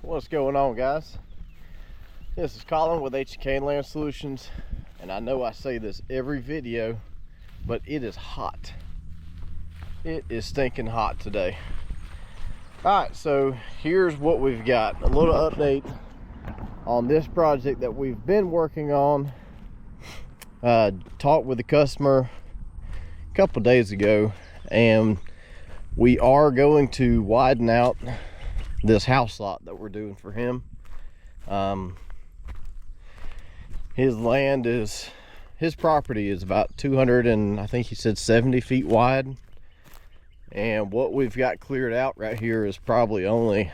What's going on, guys? This is Colin with HK Land Solutions, and I know I say this every video, but it is hot. It is stinking hot today. Alright, so here's what we've got. A little update on this project that we've been working on. Talked with the customer a couple days ago, and we are going to widen out this house lot that we're doing for him. His property is about 200 and I think he said 70 feet wide, and what we've got cleared out right here is probably only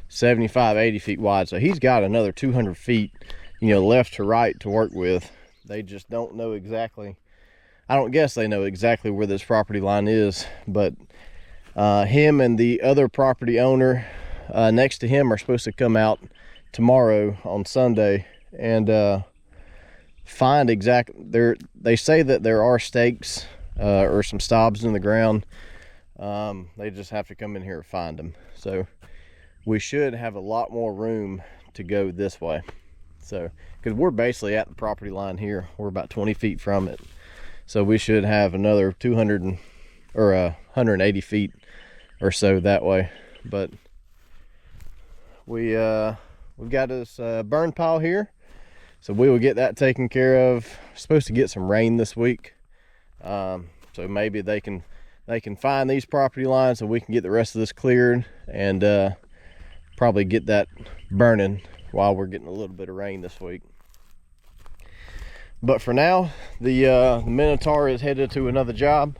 75-80 feet wide. So he's got another 200 feet, left to right to work with. They just don't know exactly. I don't guess they know exactly where this property line is, but him and the other property owner next to him are supposed to come out tomorrow on Sunday and find they say that there are stakes or some stobs in the ground. They just have to come in here and find them. So we should have a lot more room to go this way. So, because we're basically at the property line here, we're about 20 feet from it. So we should have another 200 or 180 feet or so that way. But we've got this burn pile here, so we will get that taken care of. We're supposed to get some rain this week, so maybe they can find these property lines so we can get the rest of this cleared and probably get that burning while we're getting a little bit of rain this week. But for now, the Minotaur is headed to another job.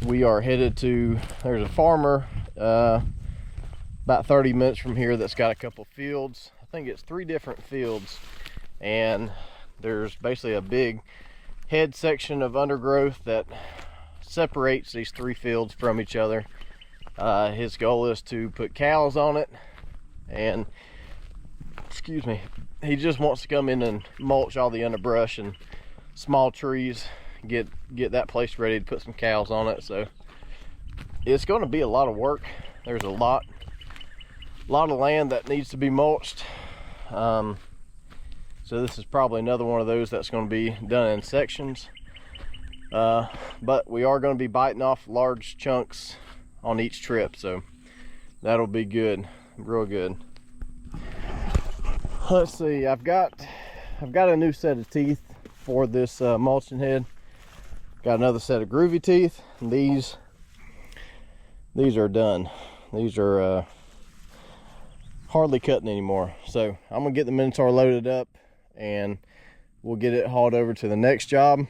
We are headed to, there's a farmer about 30 minutes from here that's got a couple fields. I think it's 3 different fields, and there's basically a big head section of undergrowth that separates these 3 fields from each other. His goal is to put cows on it, and excuse me, he just wants to come in and mulch all the underbrush and small trees, get that place ready to put some cows on it. So it's going to be a lot of work. There's a lot of land that needs to be mulched. So this is probably another one of those that's going to be done in sections, but we are going to be biting off large chunks on each trip, so that'll be good, real good. Let's see, I've got a new set of teeth for this mulching head. Got another set of Groovy teeth, and these are done. These are hardly cutting anymore. So I'm gonna get the Minotaur loaded up and we'll get it hauled over to the next job.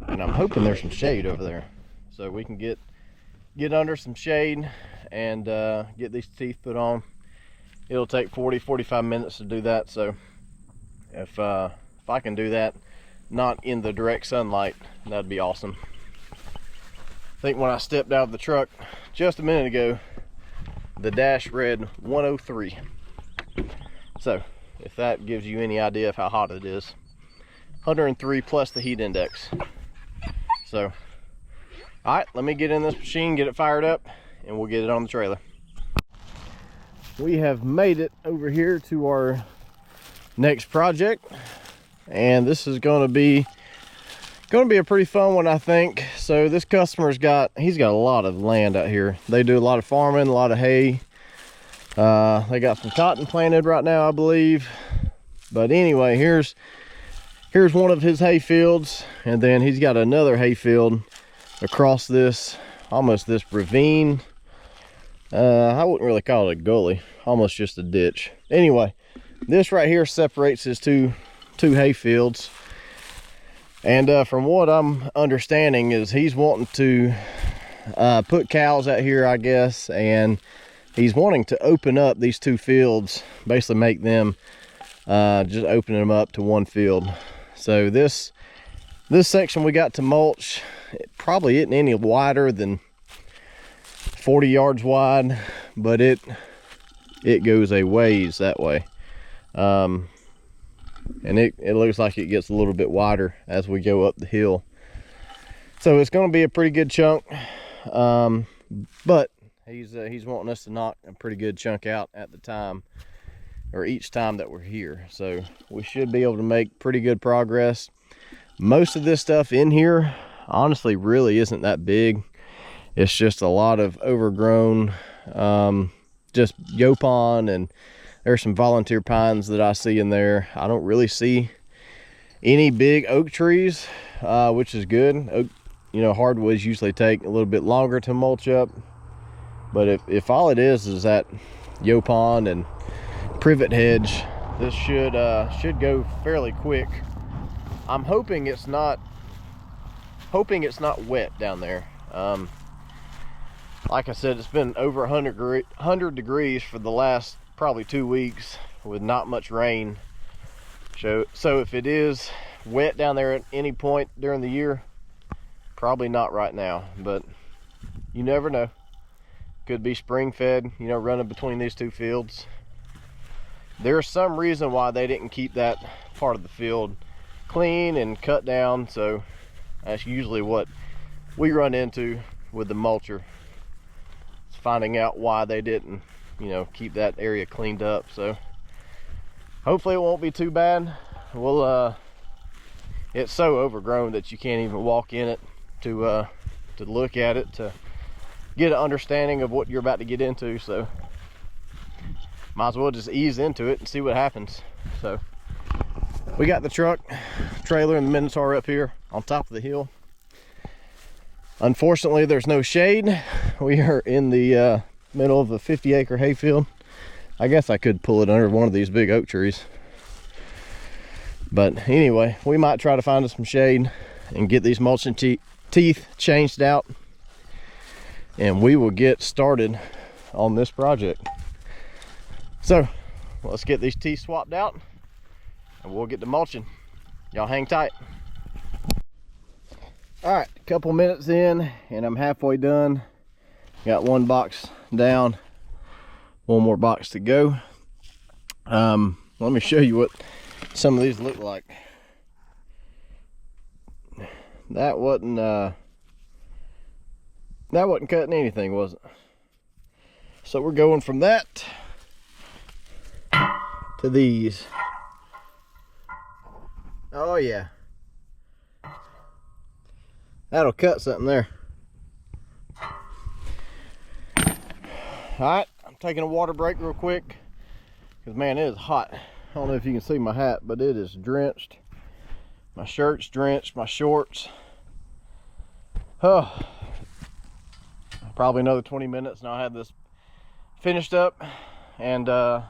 And I'm hoping there's some shade over there, so we can get under some shade and get these teeth put on. It'll take 40-45 minutes to do that, so if I can do that not in the direct sunlight, that'd be awesome. I think when I stepped out of the truck just a minute ago, the dash read 103. So if that gives you any idea of how hot it is, 103 plus the heat index. So all right, let me get in this machine, get it fired up, and we'll get it on the trailer. We have made it over here to our next project, and this is going to be a pretty fun one, I think. So this customer's he's got a lot of land out here. They do a lot of farming, a lot of hay. They got some cotton planted right now, I believe. But anyway, here's one of his hay fields, and then he's got another hay field across this, almost this ravine. I wouldn't really call it a gully, almost just a ditch. Anyway, this right here separates his two hay fields, and from what I'm understanding is he's wanting to put cows out here, I guess, and he's wanting to open up these 2 fields, basically make them just open them up to one field. So this section we got to mulch, it probably isn't any wider than 40 yards wide, but it goes a ways that way, and it looks like it gets a little bit wider as we go up the hill. So it's going to be a pretty good chunk, but He's wanting us to knock a pretty good chunk out at the time, or each time that we're here. So we should be able to make pretty good progress. Most of this stuff in here honestly really isn't that big. It's just a lot of overgrown, just yopon, and there's some volunteer pines that I see in there. I don't really see any big oak trees, which is good. Oak, you know, hardwoods usually take a little bit longer to mulch up, but if all it is that yopon and privet hedge, this should go fairly quick. I'm hoping it's not wet down there. Like I said, it's been over 100 degrees for the last probably 2 weeks with not much rain. So if it is wet down there at any point during the year, probably not right now, but you never know. Could be spring fed, you know, running between these two fields. There's some reason why they didn't keep that part of the field clean and cut down, so that's usually what we run into with the mulcher. It's finding out why they didn't, you know, keep that area cleaned up. So hopefully it won't be too bad. We'll it's so overgrown that you can't even walk in it to look at it, to get an understanding of what you're about to get into. So might as well just ease into it and see what happens. So we got the truck, trailer, and the Minotaur up here on top of the hill. Unfortunately, there's no shade. We are in the middle of a 50-acre hayfield. I guess I could pull it under one of these big oak trees. But anyway, we might try to find us some shade and get these mulching teeth changed out, and we will get started on this project. So let's get these teeth swapped out and we'll get to mulching. Y'all hang tight. All right, a couple minutes in and I'm halfway done. Got one box down, one more box to go. Let me show you what some of these look like. That wasn't cutting anything, was it? So we're going from that to these. Oh yeah, that'll cut something there. All right, I'm taking a water break real quick because man, it is hot. I don't know if you can see my hat, but it is drenched. My shirt's drenched, my shorts. Oh, probably another 20 minutes and I'll have this finished up. And I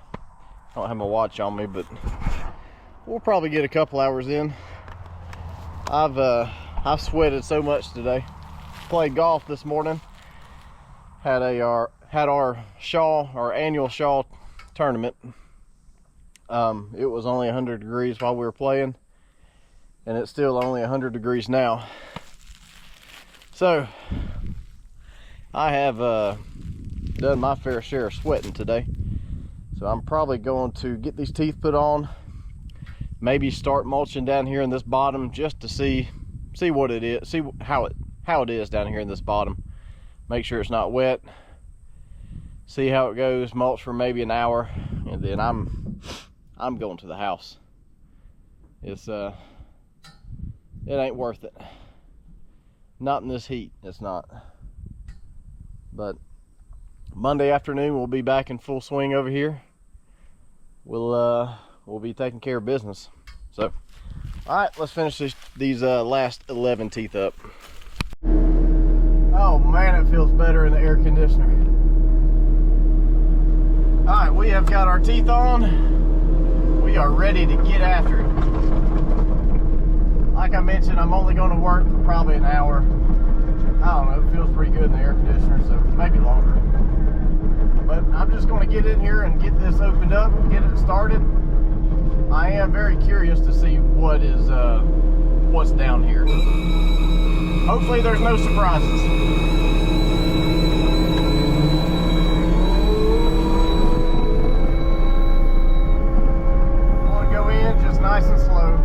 don't have my watch on me, but we'll probably get a couple hours in. I've sweated so much today. Played golf this morning. Had our annual Shaw tournament. It was only 100 degrees while we were playing, and it's still only 100 degrees now. So I have done my fair share of sweating today. So I'm probably going to get these teeth put on, maybe start mulching down here in this bottom just to see what it is, see how it is down here in this bottom. Make sure it's not wet. See how it goes, mulch for maybe an hour, and then I'm going to the house. It ain't worth it. Not in this heat, it's not. But Monday afternoon we'll be back in full swing over here. We'll be taking care of business. So, all right, let's finish these last 11 teeth up. Oh man, it feels better in the air conditioner. All right, we have got our teeth on. We are ready to get after it. Like I mentioned, I'm only going to work for probably an hour. I don't know, it feels pretty good in the air conditioner, so maybe longer. But I'm just going to get in here and get this opened up and get it started. I am very curious to see what's down here. Hopefully there's no surprises. I want to go in just nice and slow.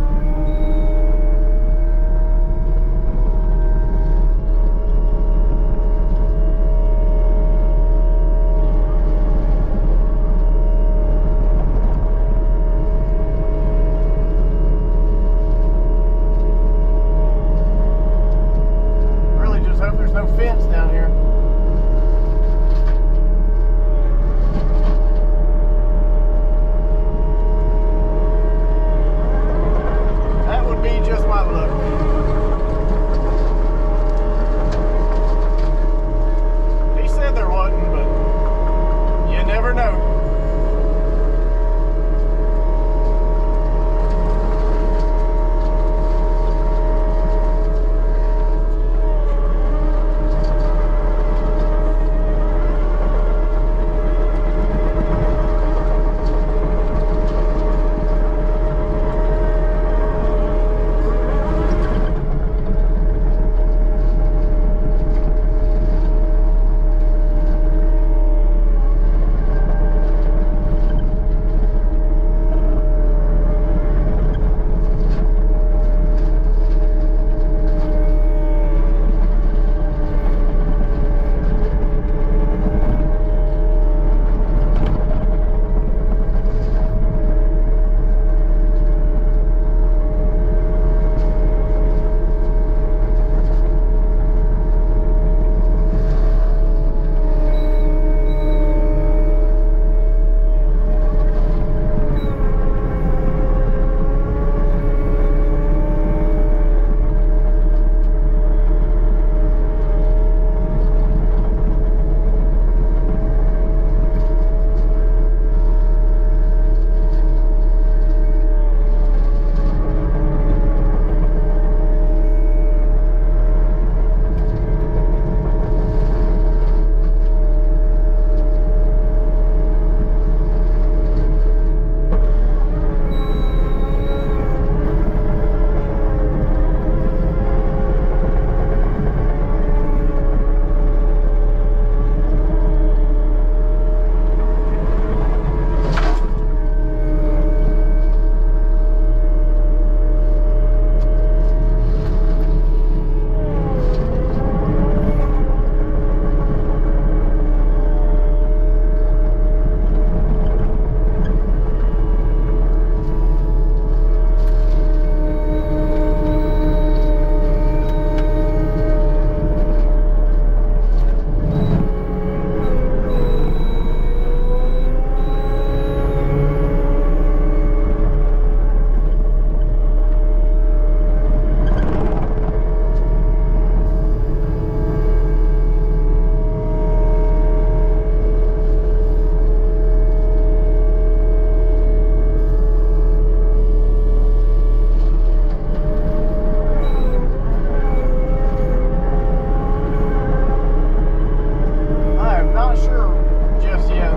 not sure just yet.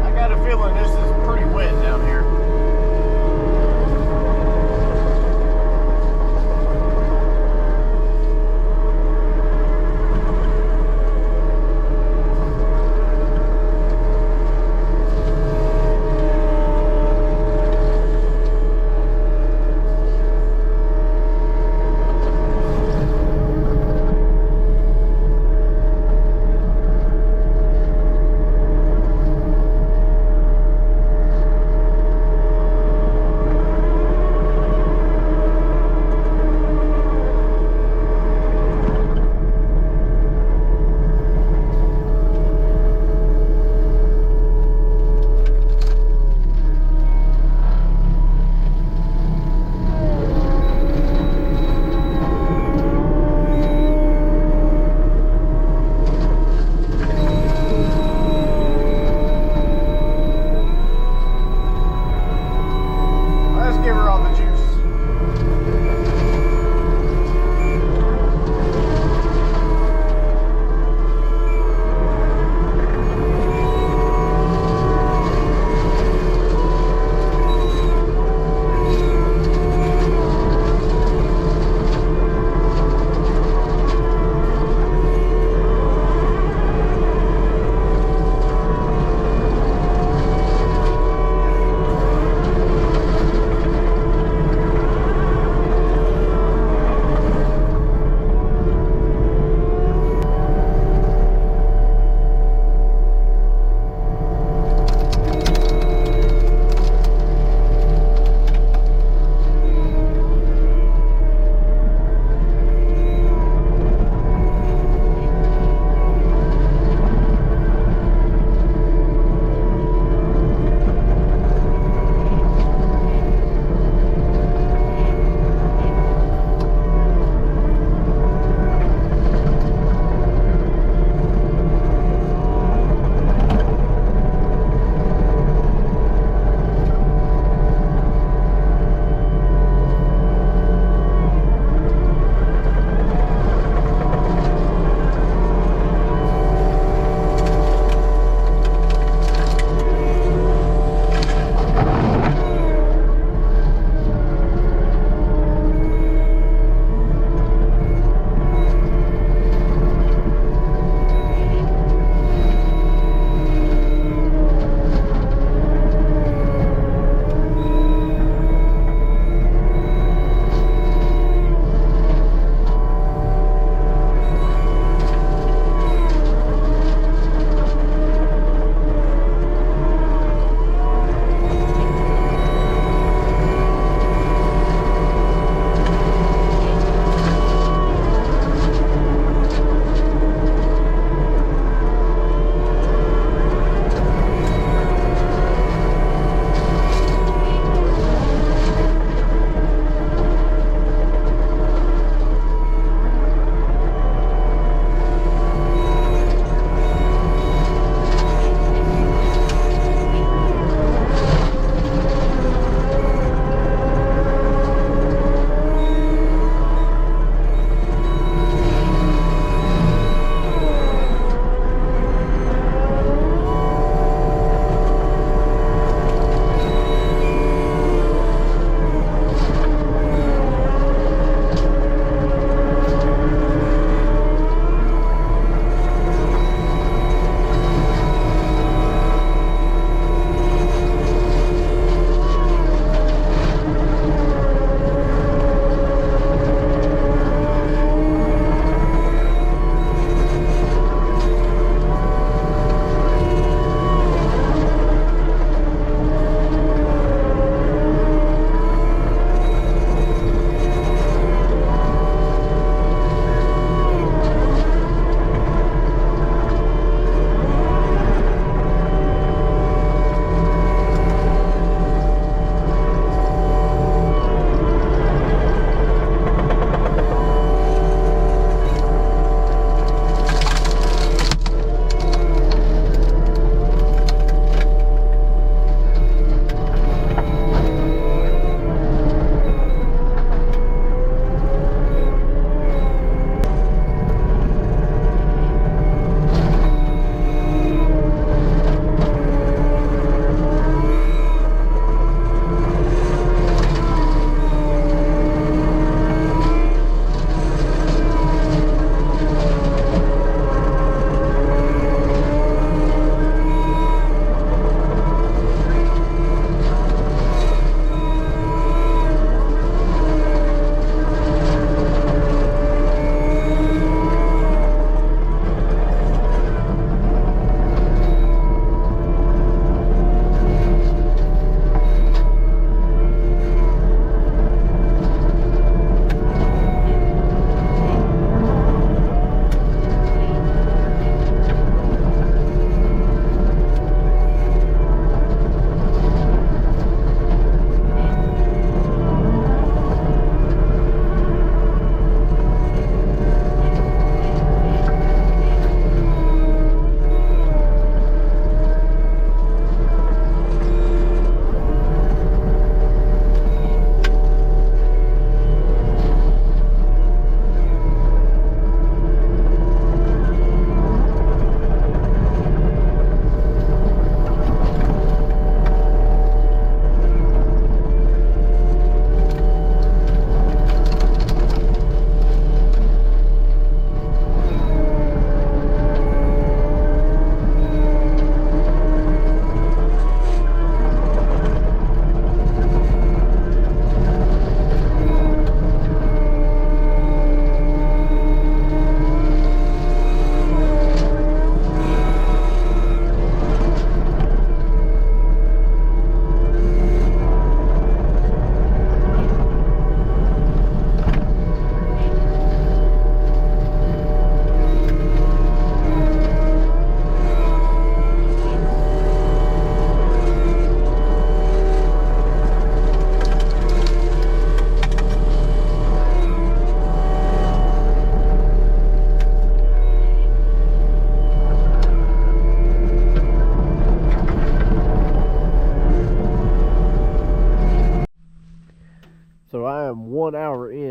I got a feeling this is pretty wet down here.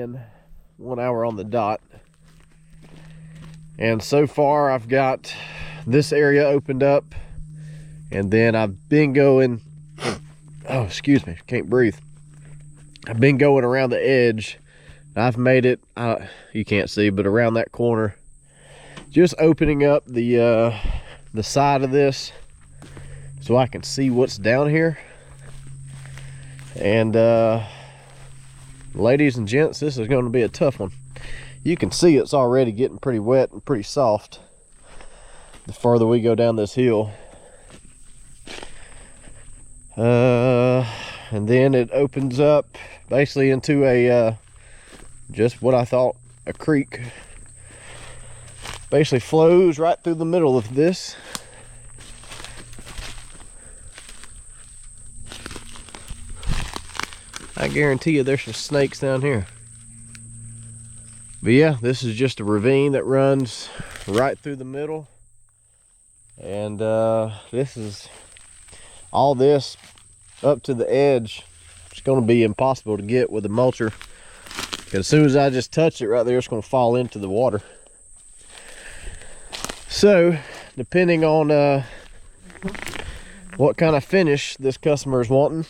in 1 hour on the dot. And so far I've got this area opened up, and then I've been going, oh, excuse me, can't breathe. I've been going around the edge. I've made it, you can't see, but around that corner, just opening up the side of this so I can see what's down here. And ladies and gents, this is going to be a tough one. You can see it's already getting pretty wet and pretty soft the further we go down this hill. And then it opens up basically into a just what I thought a creek. Basically flows right through the middle of this. I guarantee you there's some snakes down here. But yeah, this is just a ravine that runs right through the middle. And this is all this up to the edge. It's going to be impossible to get with a mulcher. As soon as I just touch it right there, it's going to fall into the water. So, depending on what kind of finish this customer is wanting,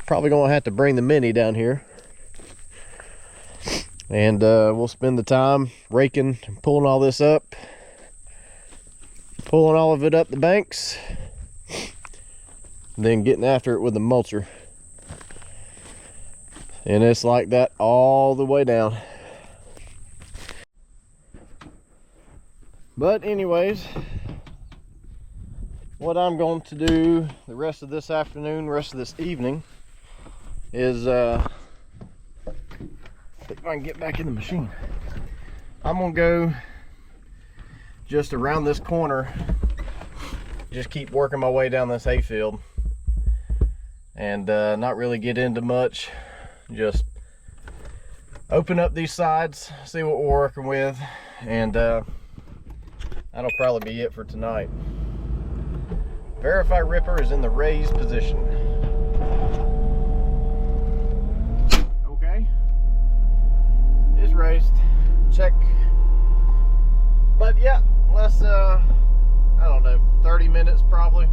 probably going to have to bring the Mini down here. And we'll spend the time raking and pulling all this up. Pulling all of it up the banks. And then getting after it with the mulcher. And it's like that all the way down. But anyways, what I'm going to do the rest of this afternoon, rest of this evening, is if I can get back in the machine, I'm gonna go just around this corner, just keep working my way down this hayfield, and not really get into much. Just open up these sides, see what we're working with, and that'll probably be it for tonight. Verify ripper is in the raised position. Okay, it's raised, check. But yeah, let's I don't know, 30 minutes probably.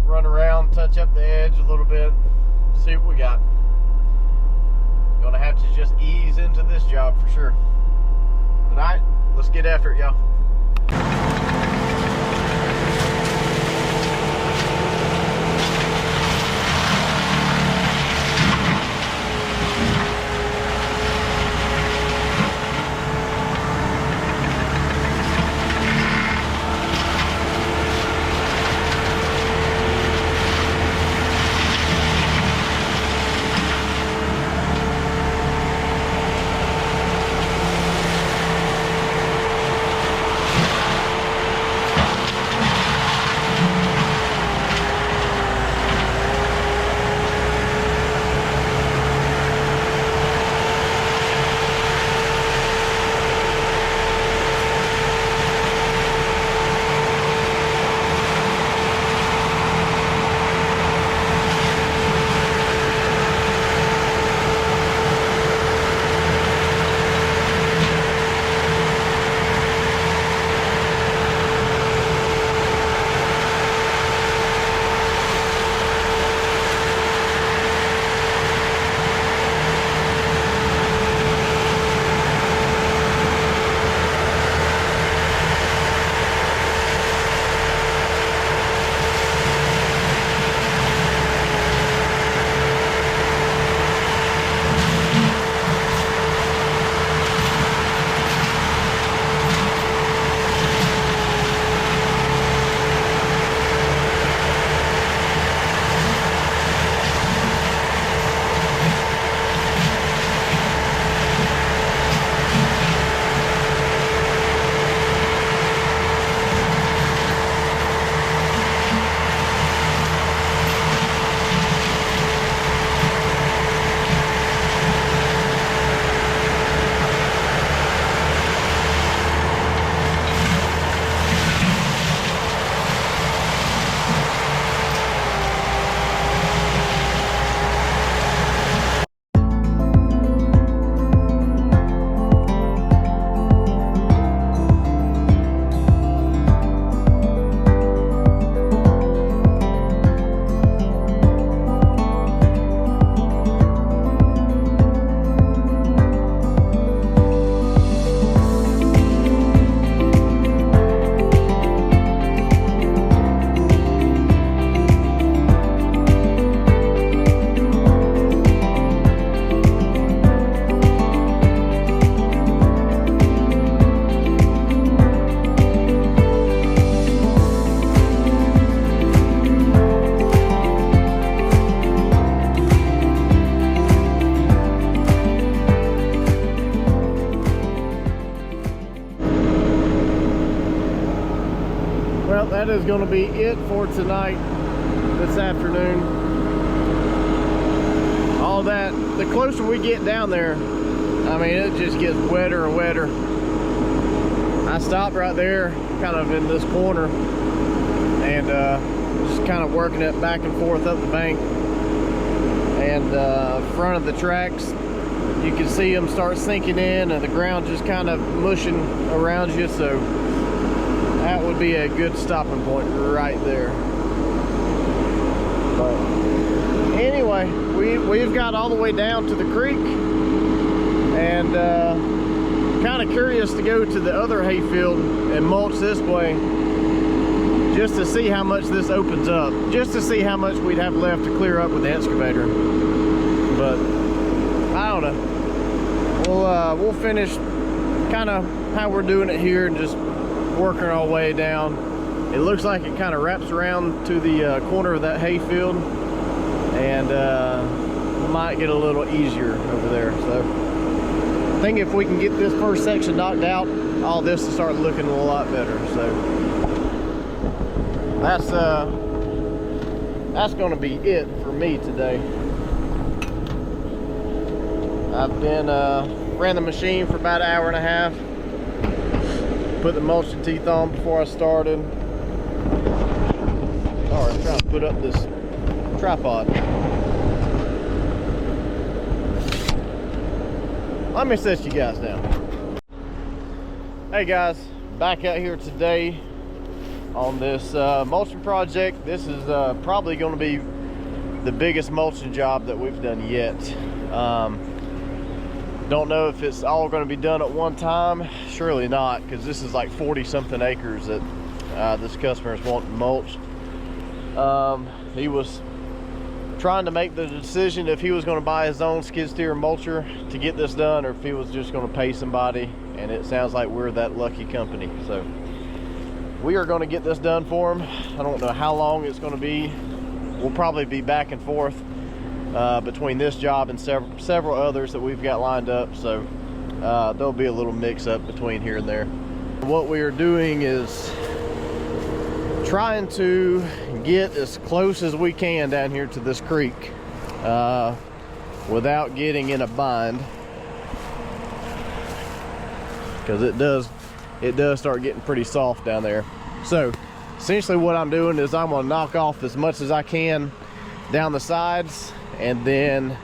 Run around, touch up the edge a little bit, see what we got. Gonna have to just ease into this job for sure. All right, let's get after it, y'all. that is going to be it for tonight, this afternoon. All that, the closer we get down there, I mean, it just gets wetter and wetter. I stopped right there, kind of in this corner, and just kind of working it back and forth up the bank. And front of the tracks, you can see them start sinking in, and the ground just kind of mushing around you, so that would be a good stopping point right there. But anyway, we've got all the way down to the creek, and kind of curious to go to the other hayfield and mulch this way, just to see how much this opens up, just to see how much we'd have left to clear up with the excavator. But I don't know, we'll finish kind of how we're doing it here and just working our way down. It looks like it kind of wraps around to the corner of that hayfield, and might get a little easier over there. So I think if we can get this first section knocked out, all this will start looking a lot better. So that's going to be it for me today. I've been ran the machine for about an hour and a half. Put the mulching teeth on before I started. Sorry, I'm trying to put up this tripod. Let me set you guys down. Hey guys, back out here today on this mulching project. This is probably going to be the biggest mulching job that we've done yet. Don't know if it's all going to be done at one time. Surely not, because this is like 40 something acres that this customer is wanting mulched. He was trying to make the decision if he was going to buy his own skid steer mulcher to get this done, or if he was just going to pay somebody, and it sounds like we're that lucky company. So we are going to get this done for him. I don't know how long it's going to be. We'll probably be back and forth between this job and several others that we've got lined up, so there'll be a little mix up between here and there. What we are doing is trying to get as close as we can down here to this creek without getting in a bind, because it does start getting pretty soft down there. So essentially what I'm doing is I'm going to knock off as much as I can down the sides, and then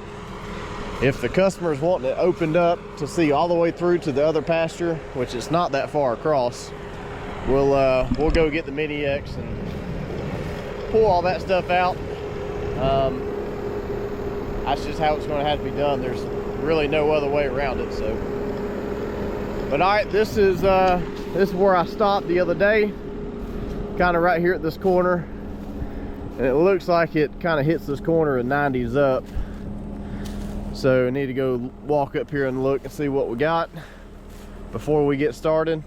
if the customer's wanting it opened up to see all the way through to the other pasture, which is not that far across, we'll go get the Mini X and pull all that stuff out. That's just how it's going to have to be done. There's really no other way around it. So, but all right, this is where I stopped the other day, kind of right here at this corner. And it looks like it kind of hits this corner and 90s up. So I need to go walk up here and look and see what we got before we get started.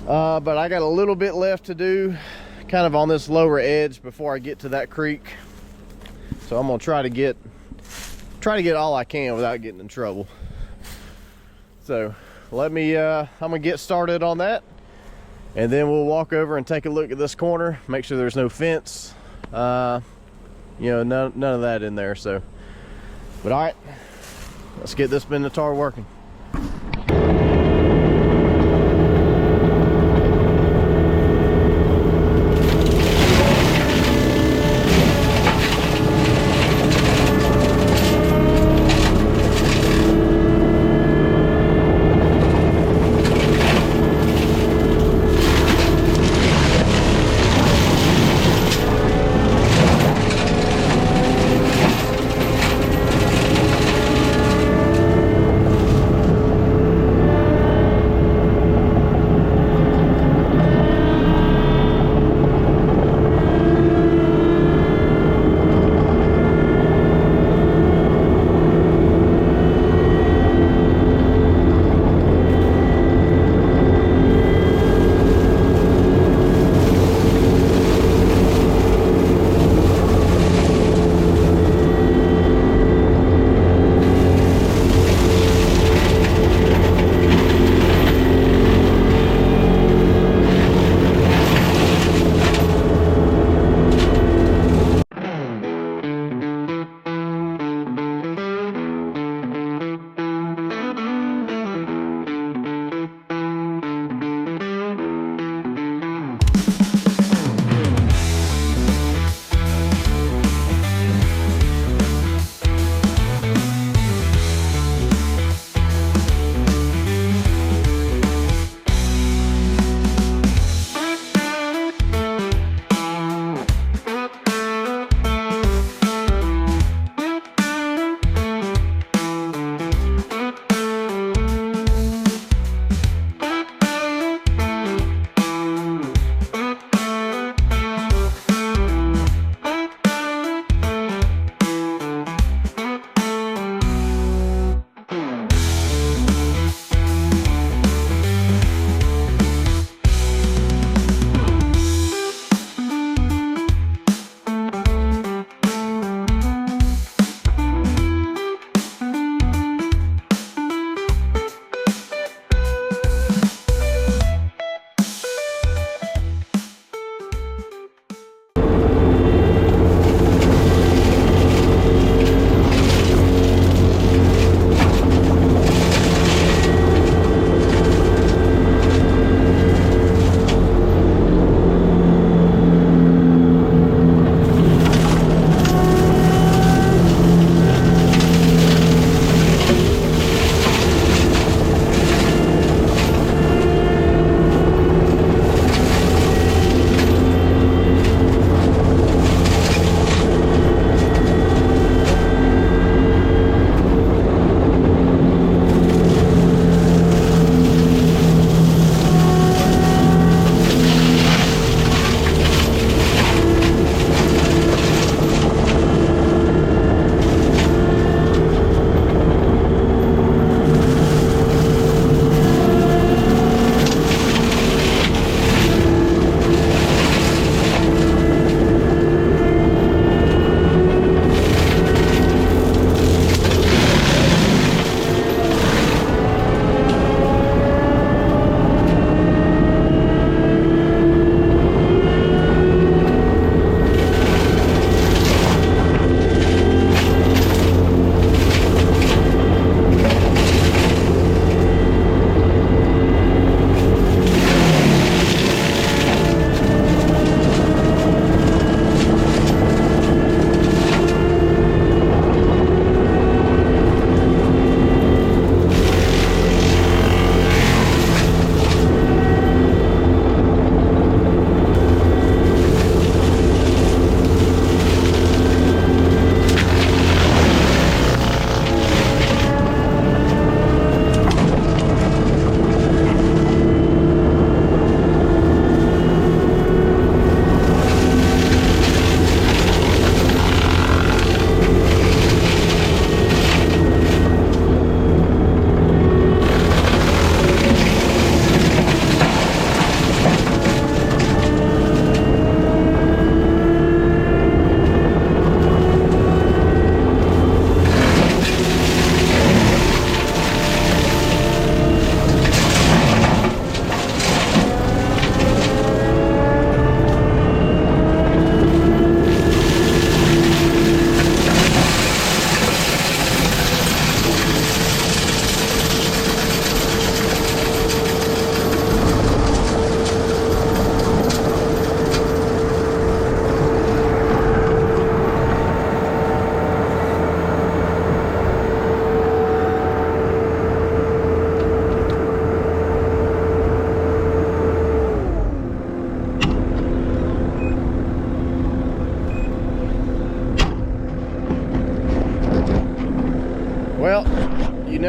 But I got a little bit left to do kind of on this lower edge before I get to that creek. So I'm gonna try to get all I can without getting in trouble. So let me, I'm gonna get started on that, and then we'll walk over and take a look at this corner, make sure there's no fence. You know, none of that in there. So, but all right, let's get this Minotaur working.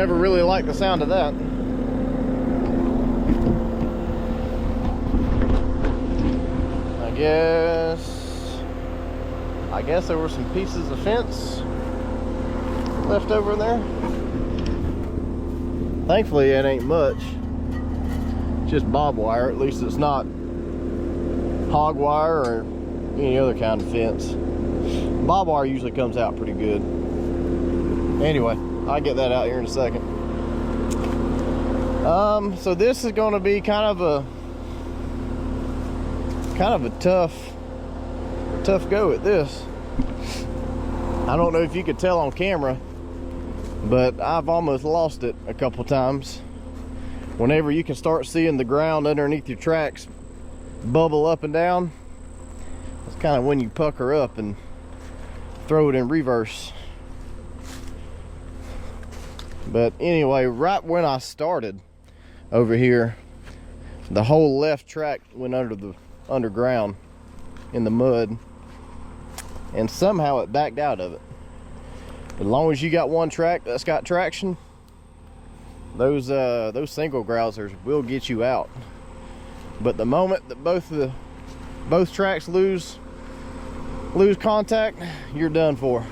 never really liked the sound of that. I guess there were some pieces of fence left over in there. Thankfully it ain't much, just barbed wire. At least it's not hog wire or any other kind of fence. Barbed wire usually comes out pretty good. Anyway, I'll get that out here in a second. So this is going to be kind of a tough go at this. I don't know if you could tell on camera, but I've almost lost it a couple times. Whenever you can start seeing the ground underneath your tracks bubble up and down, that's kind of when you pucker up and throw it in reverse. But anyway, right when I started over here, the whole left track went underground in the mud, and somehow it backed out of it. As long as you got one track that's got traction, those single grousers will get you out. But the moment that both tracks lose contact, you're done for.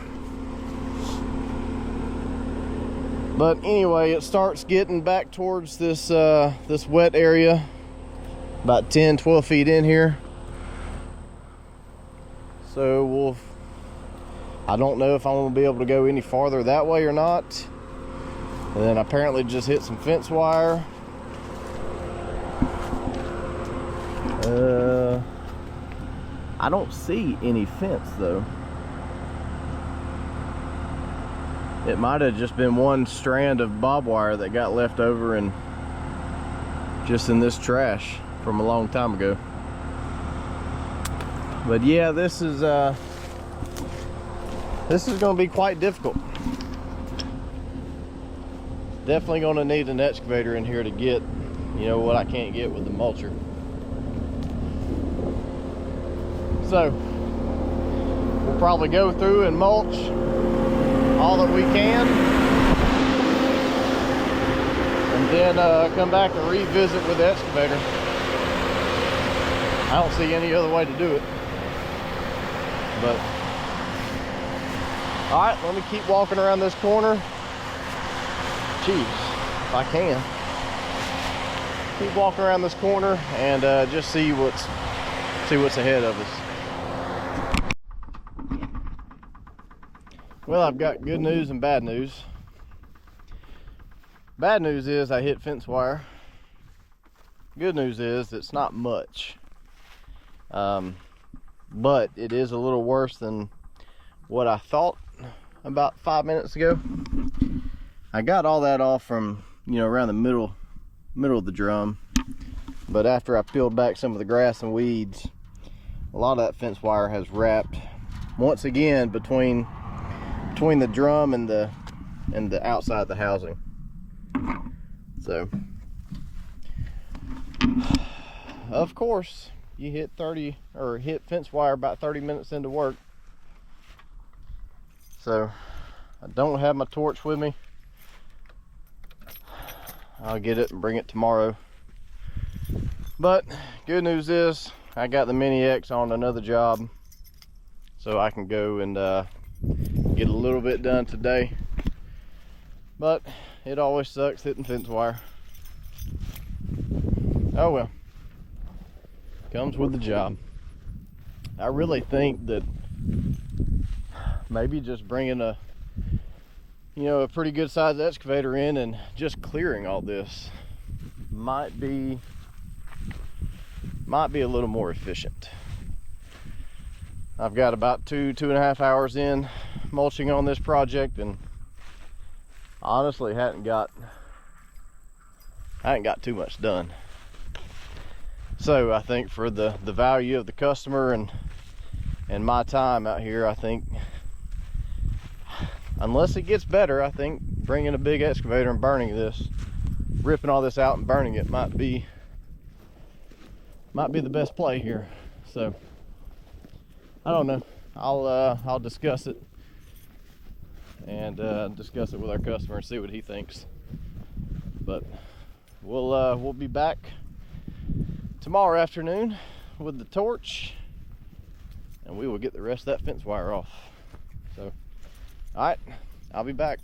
But anyway, it starts getting back towards this wet area, about 10-12 feet in here. So I don't know if I'm gonna be able to go any farther that way or not. And then apparently just hit some fence wire. I don't see any fence though. It might have just been one strand of barbed wire that got left over and just in this trash from a long time ago. But yeah, this is going to be quite difficult. Definitely going to need an excavator in here to get, you know, what I can't get with the mulcher. So we'll probably go through and mulch all that we can, and then come back and revisit with the excavator. I don't see any other way to do it. But all right, let me keep walking around this corner. Jeez, if I can. Keep walking around this corner and just see what's ahead of us. Well, I've got good news and bad news. Bad news is I hit fence wire. Good news is it's not much. But it is a little worse than what I thought about 5 minutes ago. I got all that off from, you know, around the middle of the drum, but after I peeled back some of the grass and weeds, a lot of that fence wire has wrapped once again between the drum and the outside of the housing. So of course you hit fence wire about 30 minutes into work. So I don't have my torch with me. I'll get it and bring it tomorrow. But good news is I got the Mini X on another job, so I can go and get a little bit done today. But it always sucks hitting fence wire. Oh well, comes with the job. I really think that maybe just bringing a pretty good sized excavator in and just clearing all this might be a little more efficient. I've got about 2.5 hours in mulching on this project, and honestly I hadn't got too much done. So I think for the value of the customer and my time out here, I think, unless it gets better, I think bringing a big excavator and burning this, ripping all this out and burning it might be the best play here. So I don't know. I'll discuss it and discuss it with our customer and see what he thinks. But we'll be back tomorrow afternoon with the torch, and we will get the rest of that fence wire off. So, all right, I'll be back.